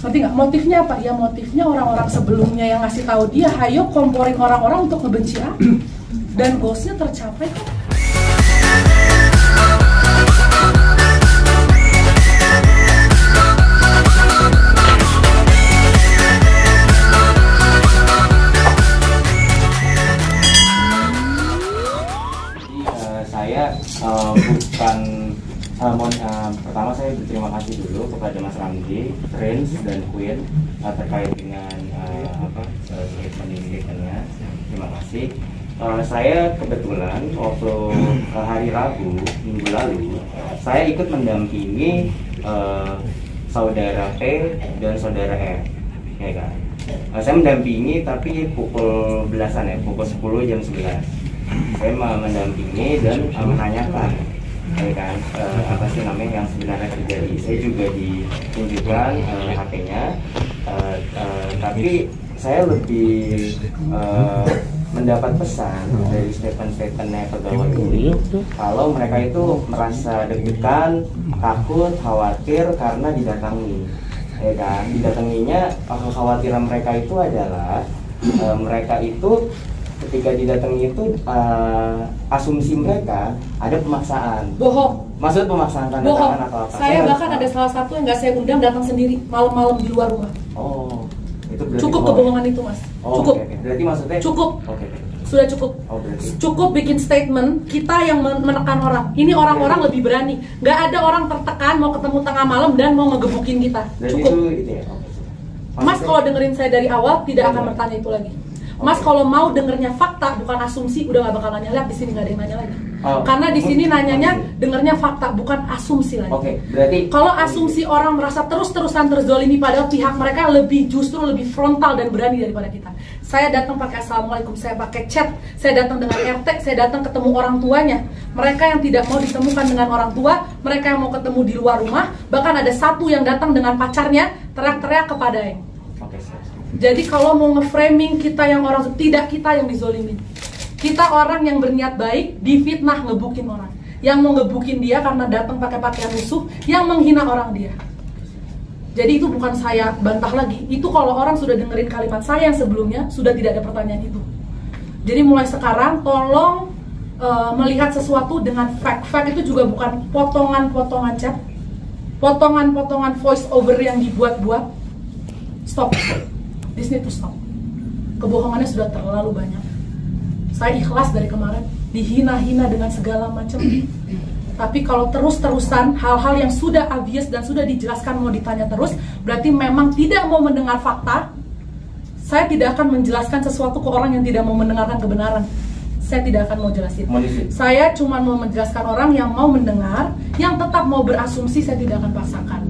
Ngerti nggak? Motifnya apa? Ya motifnya orang-orang sebelumnya yang ngasih tahu dia, hayo komporin orang-orang untuk ngebenci aku. Dan goalsnya tercapai kok. Saya pertama saya berterima kasih dulu kepada Mas Ramzi, Prince dan Queen terkait dengan statement-nya. Terima kasih. Saya kebetulan waktu hari Rabu minggu lalu saya ikut mendampingi saudara P dan saudara R, ya kan. Saya mendampingi tapi pukul belasan ya, pukul 10 jam 11. Saya mendampingi dan menanyakan, ya kan, apa sih namanya yang sebenarnya terjadi. Saya juga ditunjukkan HP-nya, tapi saya lebih mendapat pesan dari statement-statementnya pegawai ini kalau mereka itu merasa deg-degan, takut, khawatir karena didatangi, ya kan. Didatanginya, kekhawatiran mereka itu adalah mereka itu ketika didatangi itu asumsi mereka ada pemaksaan. Bohong. Maksud pemaksaan tanda tangan atau apa? Saya bahkan ada salah satu yang nggak saya undang datang sendiri malam-malam di luar rumah. Oh, itu berarti cukup kebohongan itu, Mas. Oh, cukup. Okay. Berarti maksudnya cukup. Okay. Sudah cukup. Oh, cukup bikin statement kita yang menekan orang. Ini orang-orang lebih berani. Nggak ada orang tertekan mau ketemu tengah malam dan mau ngegebukin kita. Cukup. Itu ya. Mas kalau dengerin saya dari awal tidak akan bertanya itu lagi. Mas kalau mau dengernya fakta bukan asumsi, udah gak bakal nanya. Lihat di sini nggak ada yang nanya lagi. Karena di sini nanyanya dengernya fakta bukan asumsi lagi. Berarti kalau asumsi orang merasa terus-terusan terzolimi padahal pihak mereka justru lebih frontal dan berani daripada kita. Saya datang pakai assalamualaikum, saya pakai chat, saya datang dengan RT, saya datang ketemu orang tuanya. Mereka yang tidak mau ditemukan dengan orang tua, mereka yang mau ketemu di luar rumah, bahkan ada satu yang datang dengan pacarnya teriak-teriak kepada yang. Jadi kalau mau nge-framing kita yang orang, tidak kita yang dizolimin. Kita orang yang berniat baik, difitnah ngebukin orang. Yang mau ngebukin dia karena datang pakai pakaian musuh, yang menghina orang dia. Jadi itu bukan saya bantah lagi. Itu kalau orang sudah dengerin kalimat saya yang sebelumnya, sudah tidak ada pertanyaan itu. Jadi mulai sekarang tolong melihat sesuatu dengan fact. Fact itu juga bukan potongan-potongan chat, potongan-potongan voice over yang dibuat-buat. Stop. This need to stop. Kebohongannya sudah terlalu banyak. Saya ikhlas dari kemarin dihina-hina dengan segala macam. Tapi kalau terus-terusan hal-hal yang sudah obvious dan sudah dijelaskan mau ditanya terus, berarti memang tidak mau mendengar fakta. Saya tidak akan menjelaskan sesuatu ke orang yang tidak mau mendengarkan kebenaran. Saya tidak akan mau jelasin. Saya cuma mau menjelaskan orang yang mau mendengar, yang tetap mau berasumsi, saya tidak akan paksakan.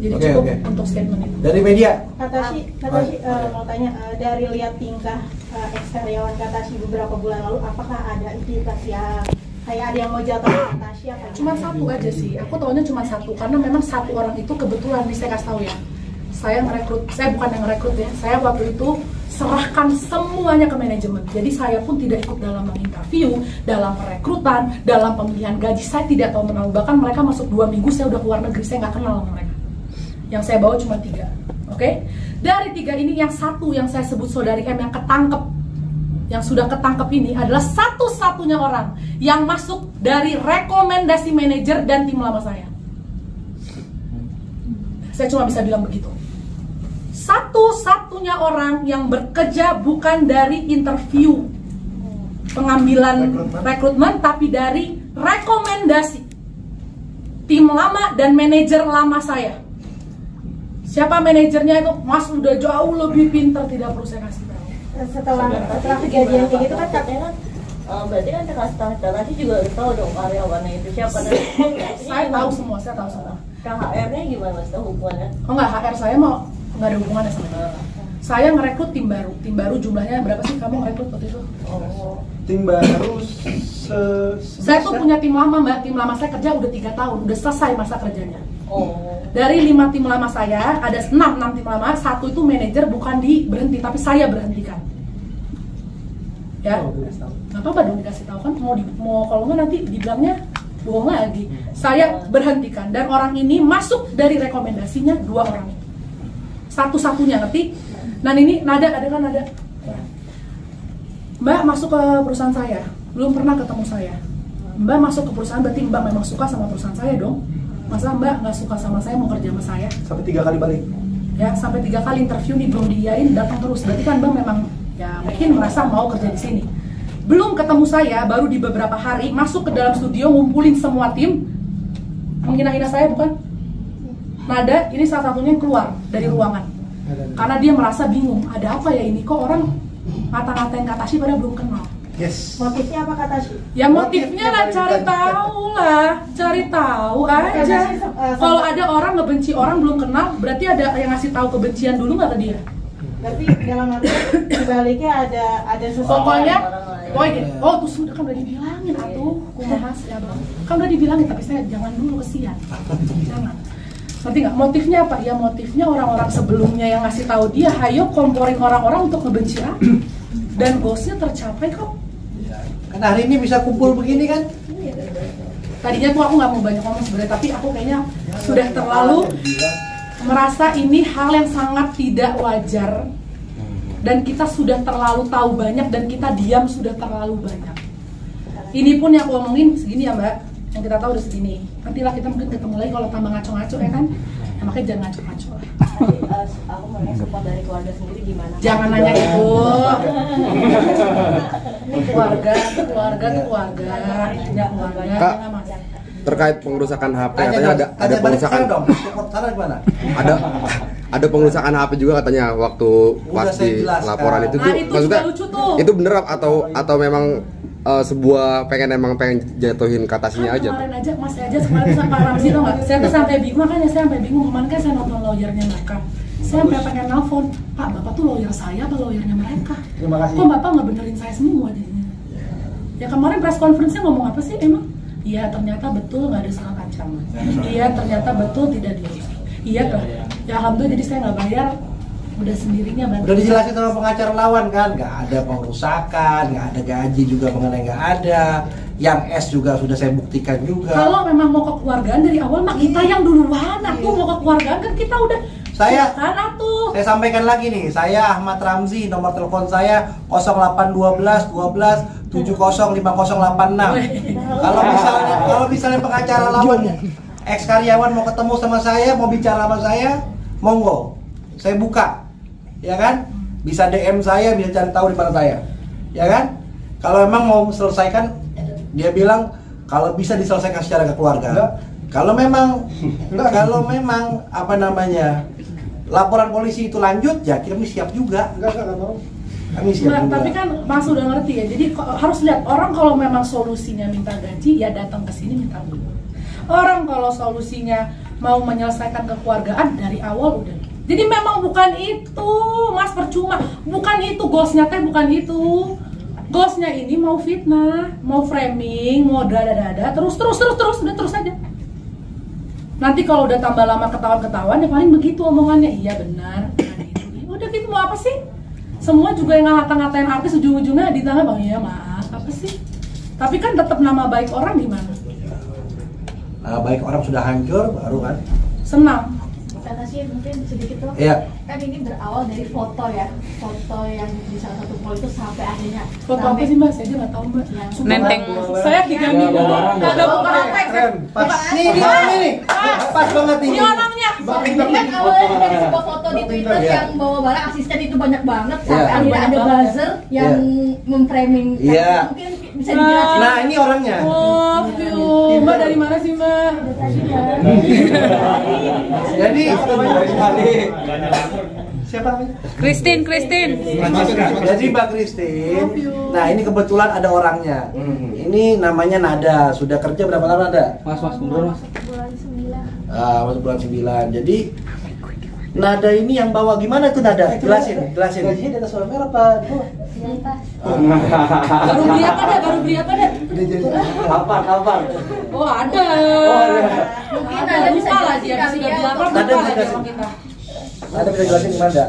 Jadi cukup untuk statement itu. Dari media. Katashi mau tanya, dari lihat tingkah ex-karyawan Katashi beberapa bulan lalu, apakah ada indikasi kayak ada yang mau jatuh Katashi? Cuma satu aja sih, aku tahunya cuma satu, karena memang satu orang itu kebetulan, nih saya kasih tahu ya, saya ngerekrut, saya bukan yang ngerekrut ya, saya waktu itu serahkan semuanya ke manajemen. Jadi saya pun tidak ikut dalam menginterview, dalam perekrutan, dalam pemilihan gaji, saya tidak tahu menahu. Bahkan mereka masuk 2 minggu, saya udah keluar negeri, saya nggak kenal sama mereka. Yang saya bawa cuma 3, oke? Dari 3 ini yang satu yang saya sebut saudari M yang ketangkep, yang sudah ketangkep ini adalah satu-satunya orang yang masuk dari rekomendasi manajer dan tim lama saya. Saya cuma bisa bilang begitu. Satu-satunya orang yang bekerja bukan dari interview pengambilan rekrutmen, tapi dari rekomendasi tim lama dan manajer lama saya. Siapa manajernya itu? Mas udah jauh lebih pintar, tidak perlu saya kasih tahu. Setelah kejadian kayak gitu kan katanya kan berarti kan Kang sih juga tahu dong karyawannya itu siapa. Saya tahu semua, saya tahu semua. Kang HR-nya gimana Mas, tahu hubungannya? Oh enggak, HR saya mau nggak ada hubungannya sama itu. Saya ngerekrut tim baru jumlahnya berapa sih kamu ngerekrut waktu itu? Oh, tim baru saya tuh punya tim lama Mbak, tim lama saya kerja udah 3 tahun, udah selesai masa kerjanya. Oh. Dari 5 tim lama saya, ada 6 tim lama, 1 itu manajer bukan berhenti, tapi saya berhentikan. Ya, nggak apa-apa dong dikasih tahu kan, mau kalau nggak nanti dibilangnya bohong lagi. Saya berhentikan dan orang ini masuk dari rekomendasinya 2 orang itu. satu-satunya, ngerti? Nah ini nada kan nada. Mbak masuk ke perusahaan saya, belum pernah ketemu saya. Mbak masuk ke perusahaan berarti Mbak memang suka sama perusahaan saya dong. Masa Mbak nggak suka sama saya, mau kerja sama saya? Sampai 3 kali balik. Ya sampai 3 kali interview nih belum diiyain, datang terus. Berarti kan Mbak memang ya mungkin merasa mau kerja di sini. Belum ketemu saya, baru di beberapa hari masuk ke dalam studio ngumpulin semua tim, menghina-hina saya bukan? Nada ini salah satunya yang keluar dari ruangan. Karena dia merasa bingung, ada apa ya ini, kok orang ngata-ngatain Katashi padahal belum kenal. Yes. Motifnya apa kata sih? Ya motifnya lah cari tahu lah, cari tahu aja. Kalau ada orang ngebenci orang belum kenal, berarti ada yang ngasih tahu kebencian dulu nggak ke dia? Berarti dalam arti sebaliknya ada sesuatu. Pokoknya, oh tuh sudah kan udah dibilangin atuh, kumahas ya bang. Kan udah dibilangin, tapi saya jangan dulu kesian, jangan. Nanti nggak motifnya apa? Ya motifnya orang-orang sebelumnya yang ngasih tahu dia, hayo komporin orang-orang untuk ngebenci aku. Dan goalsnya tercapai kok. Kan hari ini bisa kumpul begini kan? Tadinya tuh aku nggak mau banyak ngomong sebenarnya, tapi aku kayaknya sudah terlalu merasa ini hal yang sangat tidak wajar. Dan kita sudah terlalu tahu banyak dan kita diam sudah terlalu banyak. Ini pun yang aku omongin segini ya Mbak, yang kita tahu udah segini. Nantilah kita mungkin ketemu lagi kalau tambah ngaco-ngaco ya kan? Ya, makanya jangan ngaco-ngaco lah. Aku mau nanya support dari keluarga sendiri gimana? Jangan nanya itu. Keluarga, ya keluarganya Kak, nggak mas. terkait pengerusakan HP katanya ada pengerusakan dong. Sana gimana? ada pengerusakan HP juga katanya waktu pas Udah saya di jelaskan. laporan itu Nah, tuh itu maksudnya juga lucu tuh. itu bener atau memang sebuah pengen jatuhin Katasinya aja. Kemarin aja Mas aja kemarin sama Pak Ramzi tau nggak? Saya tuh sampai bingung, makanya saya sampai bingung kemarin kan saya nonton lawyernya mereka. Saya sampai pengen nelfon, Pak Bapak tuh lawyer saya apa lawyernya mereka? Terima kasih. Kok Bapak nggak benerin saya semua jadinya? Ya kemarin press conference-nya ngomong apa sih emang? Iya ternyata betul nggak ada surat ancaman. Iya ternyata betul tidak dirusak. Iya kan? Ya alhamdulillah jadi saya nggak bayar. Udah sendirinya bantu. Udah dijelasin sama pengacara lawan kan, nggak ada pengerusakan, nggak ada gaji juga mengenai nggak ada. Yang S juga sudah saya buktikan juga. Kalau memang mau kekeluargaan dari awal mah kita yang duluan. Aku mau kekeluargaan kan kita udah silakan atuh. Saya sampaikan lagi nih, saya Ahmad Ramzi, nomor telepon saya 0812 12 70 5086. Kalau misalnya pengacara lawan ex karyawan mau ketemu sama saya, mau bicara sama saya, monggo. Saya buka. Ya kan? Bisa DM saya, bisa cari tahu di mana saya. Ya kan? Kalau memang mau selesaikan, dia bilang kalau bisa diselesaikan secara kekeluargaan. Kalau memang apa namanya? Laporan polisi itu lanjut, ya kami siap juga. Enggak mau. Kami siap juga. Tapi kan Mas udah ngerti ya. Jadi harus lihat orang kalau memang solusinya minta gaji, ya datang ke sini minta dulu. Orang kalau solusinya mau menyelesaikan kekeluargaan dari awal udah. Jadi memang bukan itu, Mas, percuma. Bukan itu goalsnya teh, bukan itu. Goalsnya ini mau fitnah, mau framing, mau dada-dada, terus udah terus aja. Nanti kalau udah tambah lama ketahuan ya paling begitu omongannya. Iya benar. Udah gitu mau apa sih? Semua juga yang ngata-ngatain artis ujung-ujungnya di tangan bang, ya maaf, apa sih? Tapi kan tetap nama baik orang gimana? Nah, baik orang sudah hancur, baru kan? Senang. Kata sih mungkin sedikit tuh. Iya. Kan ini berawal dari foto ya, foto yang di salah satu mall itu sampai akhirnya. Foto apa sih Mbak? Saya aja nggak tahu Mbak. Nenteng. Saya 3 minggu kagak buka HP. Pas nih dia nih. Pas banget ini. Ini orangnya. Ini kan awalnya dari sebuah foto di Twitter yang bawa barang asisten itu banyak banget sampai akhirnya ada buzzer yang memframing. Iya. Mungkin bisa dijelasin. Nah, ini orangnya. Oh, Mbak dari mana sih Mbak? Jadi siapa namanya? Christine. Jadi Mbak Christine. Nah, ini kebetulan ada orangnya. Ini namanya Nada. Sudah kerja berapa lama Nada? Bulan 9. Masuk bulan 9. Jadi Nada ini yang bawa gimana tuh Nada? Jelasin. Gajinya di atas UMR apa di bawah? Di atas. Baru beli apa dah? Udah jadi. Kapan? Oh ada. Mungkin Ada ada bisa lupa lah jelasin dia kali sudah ya. bilang kan Nada lupa bisa lah dia jelasin. sama kita. Nada bisa jelasin gimana Nada?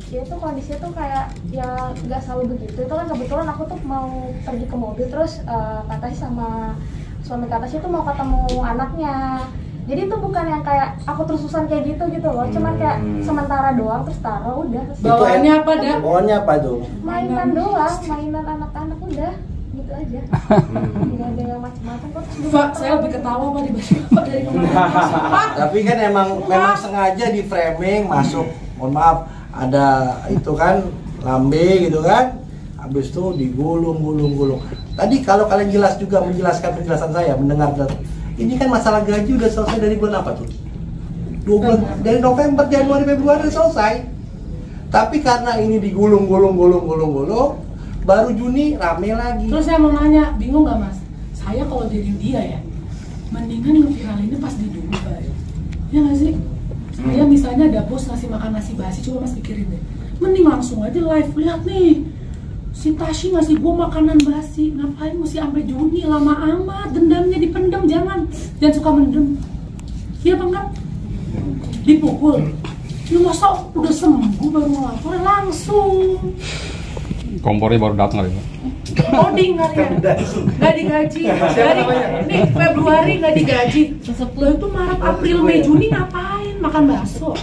Dia tuh kondisinya tuh kayak ya nggak selalu begitu. Itu kan kebetulan aku tuh mau pergi ke mobil terus katanya sama suami katanya tuh mau ketemu anaknya. Jadi itu bukan yang kayak aku terus-terusan kayak gitu loh, cuman kayak sementara doang terus taruh udah. Bawaannya apa dah? Bawaannya apa tuh? Mainan doang, mainan anak-anak udah gitu aja. Tidak ada yang macam-macam kok. Pak, saya lebih ketawa Pak dibanding Pak dari kemarin. Pak, Tapi kan memang sengaja di framing masuk. Mohon maaf, ada itu kan lambe gitu kan. Habis itu digulung. Tadi kalau kalian jelas juga menjelaskan penjelasan saya, mendengar ini kan masalah gaji udah selesai dari bulan apa tuh? 2 bulan, dari November, Januari, Februari udah selesai. Tapi karena ini digulung, baru Juni rame lagi. terus saya mau nanya, bingung nggak Mas? Saya kalau jadi dia ya, mendingan ngeviralinnya pas di Dubai. Ya nggak sih? Saya misalnya ada bos ngasih makan nasi basi, coba Mas pikirin deh. Mending langsung aja live, lihat nih. Si Tashi ngasih gua makanan basi, ngapain mesti sampai Juni, lama amat, dendamnya dipendem, jangan suka mendem. Iya bang kan? Dipukul. Ya masa udah sembuh baru ngelapor langsung. Kompornya baru datang kali ya. Coding kali ya, nggak digaji. Nih Februari nggak digaji. Lo itu Maret, April, Mei, Juni ngapain? Makan bakso.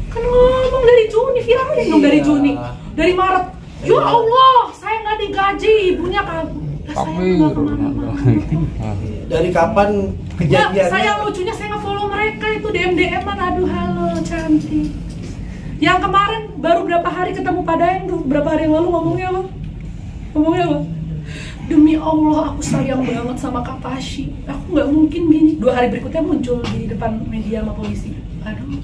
Kan ngomong dari Juni, viralin dong dari Juni, dari Maret. Ya Allah, saya nggak digaji, ibunya kabur. Saya nggak kemana-mana. Dari kapan kejadiannya? Saya lucunya saya nge-follow mereka itu DM-an, aduh halo cantik. Yang kemarin baru berapa hari ketemu Pak Daeng tuh, berapa hari yang lalu ngomongnya apa? Demi Allah aku sayang banget sama Kak Tashi. Aku nggak mungkin gini. 2 hari berikutnya muncul di depan media sama polisi. Aduh.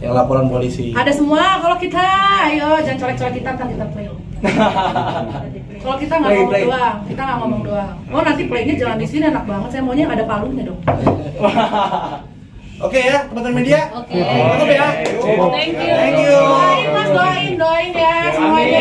Yang laporan polisi. Ada semua kalau kita, ayo jangan colek-colek kita, ntar kita play. Kalau kita nggak ngomong doang, kita nggak ngomong doang. Oh nanti playnya jalan di sini enak banget. Saya maunya yang ada palunya dong. Oke ya, teman-teman media. Oke. Tutup ya. Thank you. Doain Mas, doain ya semuanya.